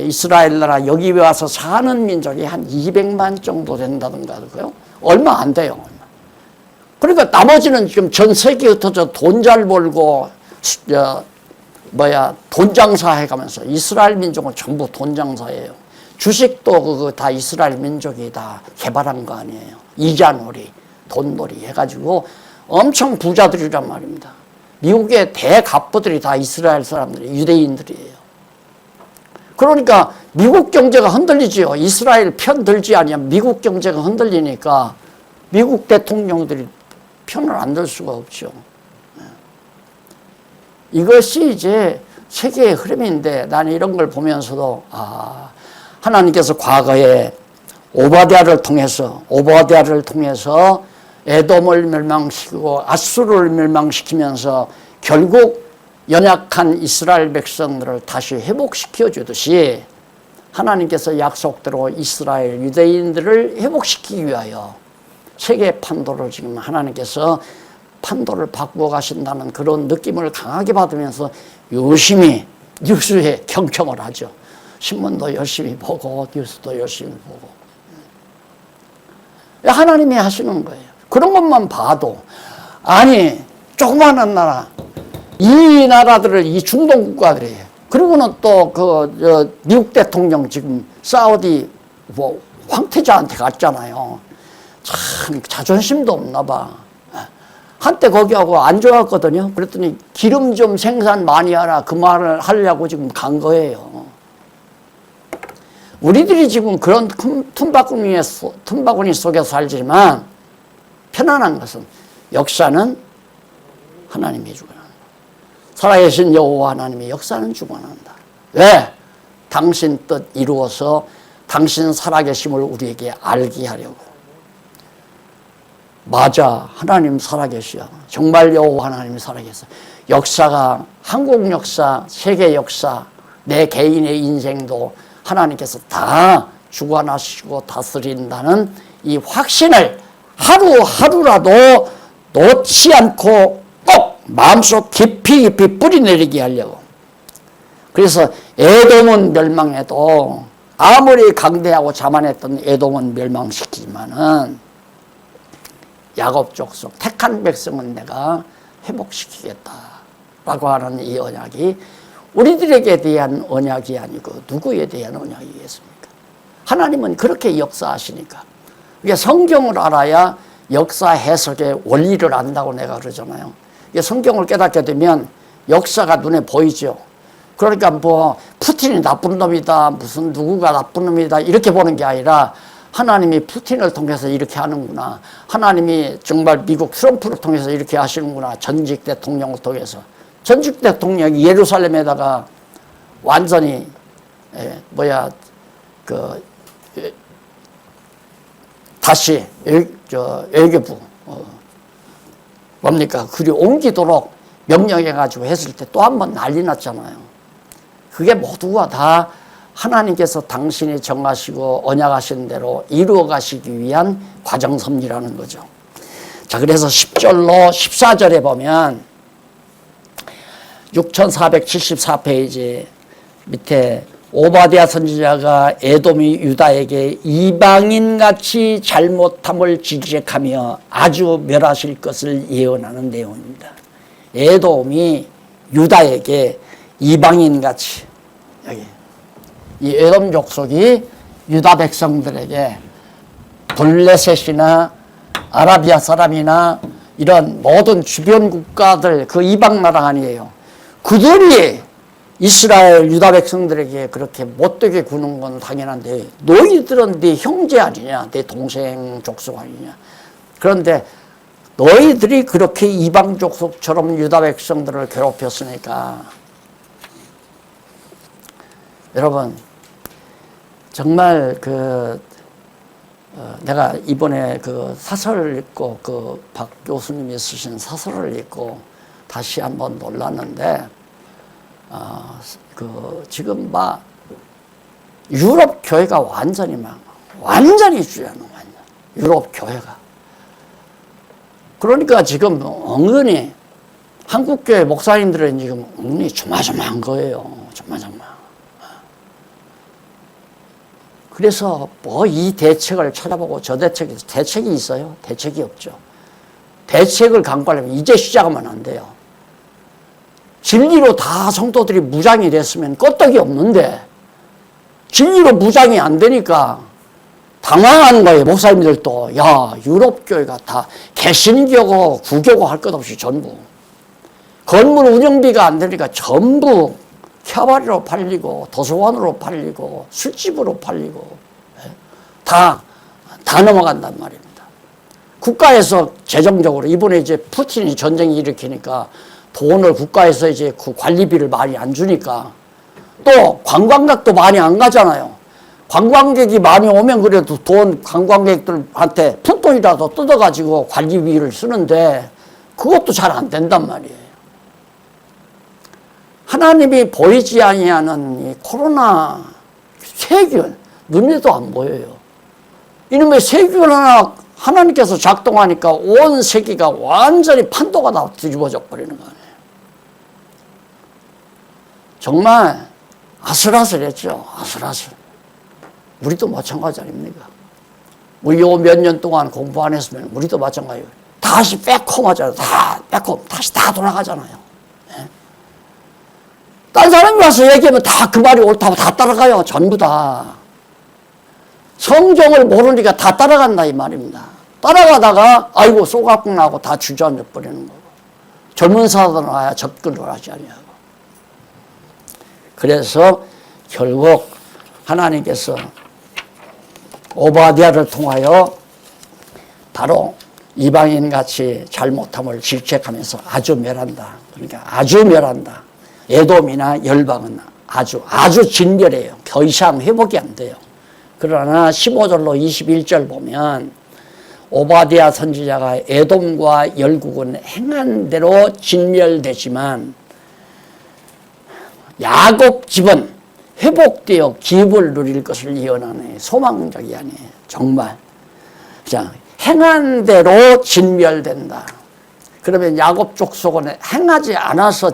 이스라엘 나라 여기 와서 사는 민족이 한 200만 정도 된다던가 그래요. 얼마 안 돼요. 그러니까 나머지는 지금 전 세계에 흩어져 돈 잘 벌고 돈 장사해 가면서, 이스라엘 민족은 전부 돈 장사예요. 주식도 다 이스라엘 민족이 다 개발한 거 아니에요. 이자놀이, 돈놀이 해가지고 엄청 부자들이란 말입니다. 미국의 대갑부들이 다 이스라엘 사람들이, 유대인들이에요. 그러니까 미국 경제가 흔들리지요. 이스라엘 편 들지 아니면 미국 경제가 흔들리니까 미국 대통령들이 편을 안 들 수가 없죠. 이것이 이제 세계의 흐름인데, 나는 이런 걸 보면서도 하나님께서 과거에 오바댜를 통해서 에돔을 멸망시키고 아수르를 멸망시키면서 결국 연약한 이스라엘 백성들을 다시 회복시켜 주듯이 하나님께서 약속대로 이스라엘 유대인들을 회복시키기 위하여 세계 판도를 지금 하나님께서 판도를 바꾸어 가신다는 그런 느낌을 강하게 받으면서 열심히 뉴스에 경청을 하죠. 신문도 열심히 보고 뉴스도 열심히 보고. 하나님이 하시는 거예요. 그런 것만 봐도 아니, 조그마한 나라, 이 나라들을, 이 중동 국가들이, 그리고는 또 미국 대통령 지금 사우디 뭐 황태자한테 갔잖아요. 참 자존심도 없나 봐. 한때 거기하고 안 좋았거든요. 그랬더니 기름 좀 생산 많이 하라, 그 말을 하려고 지금 간 거예요. 우리들이 지금 그런 틈바구니 속에 살지만 편안한 것은 역사는 하나님이 주관한다. 살아계신 여호와 하나님의 역사는 주관한다. 왜? 당신 뜻 이루어서 당신 살아계심을 우리에게 알게 하려고. 맞아, 하나님 살아계시야. 정말 여호와 하나님이 살아계셔. 역사가 한국 역사, 세계 역사, 내 개인의 인생도 하나님께서 다 주관하시고 다스린다는 이 확신을 하루하루라도 놓지 않고 꼭 마음속 깊이 뿌리내리게 하려고. 그래서 에돔은 멸망해도 아무리 강대하고 자만했던 에돔은 멸망시키지만은 야곱 족속 택한 백성은 내가 회복시키겠다라고 하는 이 언약이 우리들에게 대한 언약이 아니고 누구에 대한 언약이겠습니까? 하나님은 그렇게 역사하시니까. 이게 성경을 알아야 역사 해석의 원리를 안다고 내가 그러잖아요. 이게 성경을 깨닫게 되면 역사가 눈에 보이죠. 그러니까 뭐 푸틴이 나쁜 놈이다, 무슨 누구가 나쁜 놈이다 이렇게 보는 게 아니라 하나님이 푸틴을 통해서 이렇게 하는구나. 하나님이 정말 미국 트럼프를 통해서 이렇게 하시는구나. 전직 대통령을 통해서. 전직 대통령이 예루살렘에다가 완전히 다시 외교부 뭡니까? 그리 옮기도록 명령해가지고 했을 때 또 한 번 난리 났잖아요. 그게 모두가 다 하나님께서 당신이 정하시고 언약하신 대로 이루어 가시기 위한 과정섭리라는 거죠. 자, 그래서 10절로 14절에 보면 6474페이지 밑에 오바댜 선지자가 에돔이 유다에게 이방인같이 잘못함을 지적하며 아주 멸하실 것을 예언하는 내용입니다. 에돔이 유다에게 이방인같이, 여기 이 에돔 족속이 유다 백성들에게 블레셋이나 아라비아 사람이나 이런 모든 주변 국가들, 그 이방 나라 아니에요. 그들이 이스라엘 유다 백성들에게 그렇게 못되게 구는 건 당연한데 너희들은 네 형제 아니냐, 내 동생 족속 아니냐. 그런데 너희들이 그렇게 이방 족속처럼 유다 백성들을 괴롭혔으니까 여러분 정말 내가 이번에 그 사설을 읽고 박 교수님이 쓰신 사설을 읽고 다시 한번 놀랐는데 지금 막 유럽 교회가 완전히 주저하는 거야. 유럽 교회가. 그러니까 지금 은근히 한국 교회 목사님들은 지금 은근히 조마조마한 거예요. 조마조마. 그래서 뭐 이 대책을 찾아보고 저 대책이 있어요? 대책이 없죠. 대책을 강구하려면 이제 시작하면 안 돼요. 진리로 다 성도들이 무장이 됐으면 끄떡이 없는데 진리로 무장이 안 되니까 당황하는 거예요. 목사님들도. 야, 유럽교회가 다 개신교고 구교고 할 것 없이 전부 건물 운영비가 안 되니까 전부 캬바리로 팔리고 도서관으로 팔리고 술집으로 팔리고 다 넘어간단 말입니다. 국가에서 재정적으로 이번에 이제 푸틴이 전쟁이 일으키니까 돈을 국가에서 이제 그 관리비를 많이 안 주니까 또 관광객도 많이 안 가잖아요. 관광객이 많이 오면 그래도 관광객들한테 푼돈이라도 뜯어가지고 관리비를 쓰는데 그것도 잘 안 된단 말이에요. 하나님이 보이지 아니하는 이 코로나 세균 눈에도 안 보여요. 이놈의 세균 하나 하나님께서 작동하니까 온 세계가 완전히 판도가 다 뒤집어져 버리는 거 아니에요. 정말 아슬아슬했죠. 아슬아슬. 우리도 마찬가지 아닙니까? 우리 요 몇 년 동안 공부 안 했으면 우리도 마찬가지예요. 다 다시 백홈하잖아요. 다 백홈, 다시 다 돌아가잖아요. 예? 딴 사람이 와서 얘기하면 다 그 말이 옳다고 다 따라가요. 전부 다. 성경을 모르니까 다 따라간다 이 말입니다. 따라가다가 아이고 쏘갔구나 하고 다 주저앉아 버리는 거고. 젊은 사람들은 와야 접근을 하지 아니하고. 그래서 결국 하나님께서 오바댜를 통하여 바로 이방인같이 잘못함을 질책하면서 아주 멸한다. 그러니까 아주 멸한다. 에돔이나 열방은 아주 진멸해요. 더 이상 회복이 안 돼요. 그러나 15절로 21절 보면 오바댜 선지자가 에돔과 열국은 행한 대로 진멸되지만 야곱 집은 회복되어 기업을 누릴 것을 예언하네. 소망적이 아니에요. 정말. 자, 행한 대로 진멸된다. 그러면 야곱 족속은 행하지 않아서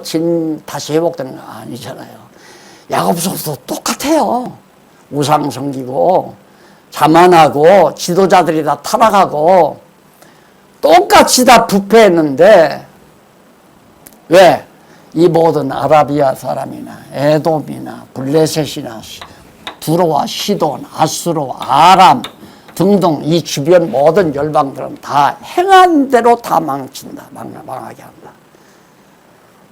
다시 회복되는 거 아니잖아요. 야곱 족속도 똑같아요. 우상 섬기고 자만하고 지도자들이 다 타락하고 똑같이 다 부패했는데 왜? 이 모든 아라비아 사람이나 에돔이나 블레셋이나 두로와 시돈, 아수르, 아람 등등 이 주변 모든 열방들은 다 행한 대로 다 망친다. 망하게 한다.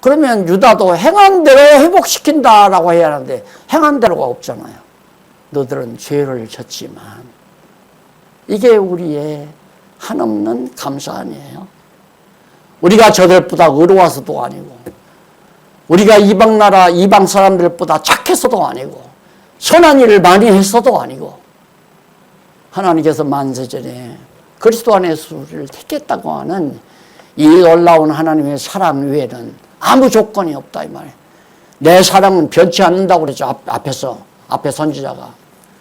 그러면 유다도 행한 대로 회복시킨다라고 해야 하는데 행한 대로가 없잖아요. 너들은 죄를 졌지만 이게 우리의 한없는 감사 아니에요. 우리가 저들보다 의로워서도 아니고 우리가 이방 나라 이방 사람들보다 착해서도 아니고 선한 일을 많이 했어도 아니고 하나님께서 만세전에 그리스도 안에서 우리를 택했다고 하는 이 놀라운 하나님의 사랑 외에는 아무 조건이 없다 이 말이에요. 내 사랑은 변치 않는다고 그랬죠. 앞에 선지자가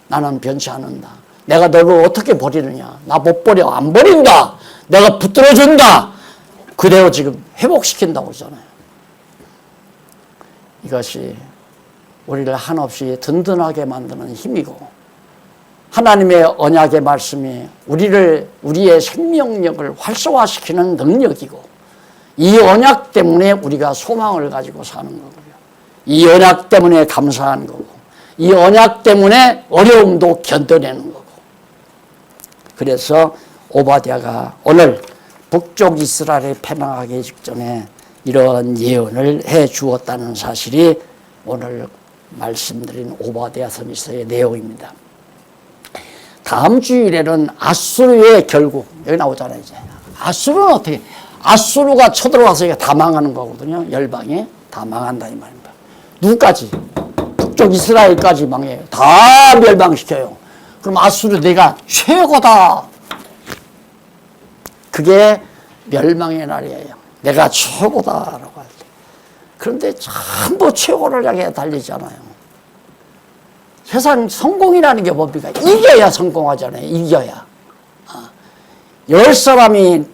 나는 변치 않는다. 내가 너를 어떻게 버리느냐. 나 못 버려. 안 버린다. 내가 붙들어준다. 그대로 지금 회복시킨다고 그러잖아요. 이것이 우리를 한없이 든든하게 만드는 힘이고 하나님의 언약의 말씀이 우리의 생명력을 활성화시키는 능력이고 이 언약 때문에 우리가 소망을 가지고 사는 거고요. 이 언약 때문에 감사한 거고 이 언약 때문에 어려움도 견뎌내는 거고 그래서 오바댜가 오늘 북쪽 이스라엘에 패망하기 직전에 이런 예언을 해 주었다는 사실이 오늘 말씀드린 오바댜 선지서의 내용입니다. 다음 주일에는 아수르의 결국 여기 나오잖아요. 이제 아수르는 어떻게 아수르가 쳐들어와서 이게 다 망하는 거거든요. 열방이 다 망한다 이 말입니다. 누구까지? 북쪽 이스라엘까지 망해요. 다 멸망시켜요. 그럼 아수르 내가 최고다. 그게 멸망의 날이에요. 내가 최고다라고 할 때. 그런데 전부 최고를 향해 달리잖아요. 세상 성공이라는 게 뭡니까? 이겨야 성공하잖아요. 이겨야. 10사람이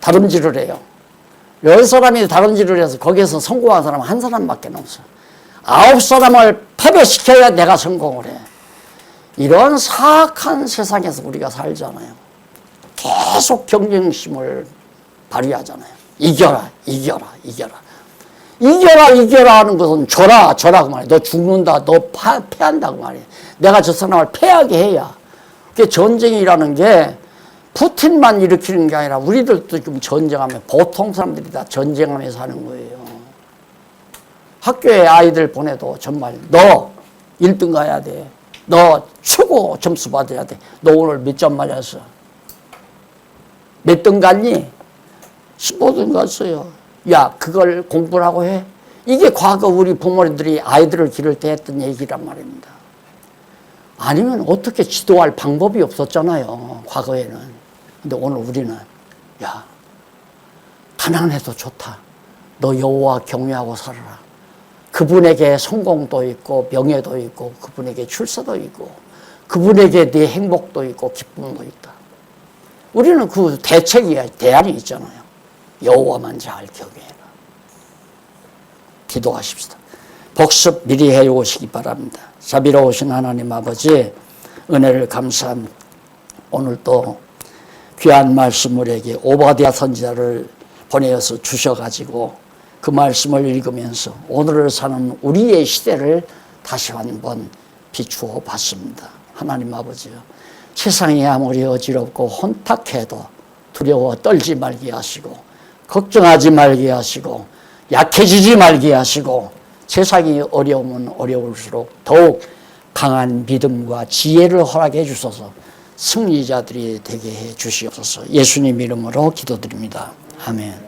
다름질을 해요. 10사람이 다름질을 해서 거기에서 성공한 사람은 한 사람밖에 없어요. 9사람을 패배시켜야 내가 성공을 해. 이런 사악한 세상에서 우리가 살잖아요. 계속 경쟁심을 발휘하잖아요. 이겨라, 이겨라, 이겨라. 이겨라 하는 것은 져라고 말이야. 너 죽는다, 너 패한다고 말이야. 내가 저 사람을 패하게 해야. 그게 전쟁이라는 게 푸틴만 일으키는 게 아니라 우리들도 지금 전쟁하면 보통 사람들이 다 전쟁하면서 하는 거예요. 학교에 아이들 보내도 정말 너 1등 가야 돼. 너 최고 점수 받아야 돼. 너 오늘 몇 점 맞았어? 몇 등 갔니? 15등 갔어요. 야, 그걸 공부를 하고 해? 이게 과거 우리 부모님들이 아이들을 기를 때 했던 얘기란 말입니다. 아니면 어떻게 지도할 방법이 없었잖아요. 과거에는. 근데 오늘 우리는 야, 가난해도 좋다. 너 여호와 경외하고 살아라. 그분에게 성공도 있고 명예도 있고 그분에게 출세도 있고 그분에게 네 행복도 있고 기쁨도 있다. 우리는 그 대안이 있잖아요. 여호와만 잘 경외해라. 기도하십시다. 복습 미리 해오시기 바랍니다. 자비로우신 하나님 아버지 은혜를 감사합니다. 오늘 또 귀한 말씀을 우리에게 오바댜 선지자를 보내어서 주셔가지고 그 말씀을 읽으면서 오늘을 사는 우리의 시대를 다시 한번 비추어 봤습니다. 하나님 아버지요, 세상이 아무리 어지럽고 혼탁해도 두려워 떨지 말게 하시고 걱정하지 말게 하시고 약해지지 말게 하시고 세상이 어려우면 어려울수록 더욱 강한 믿음과 지혜를 허락해 주셔서 승리자들이 되게 해 주시옵소서. 예수님 이름으로 기도드립니다. 아멘.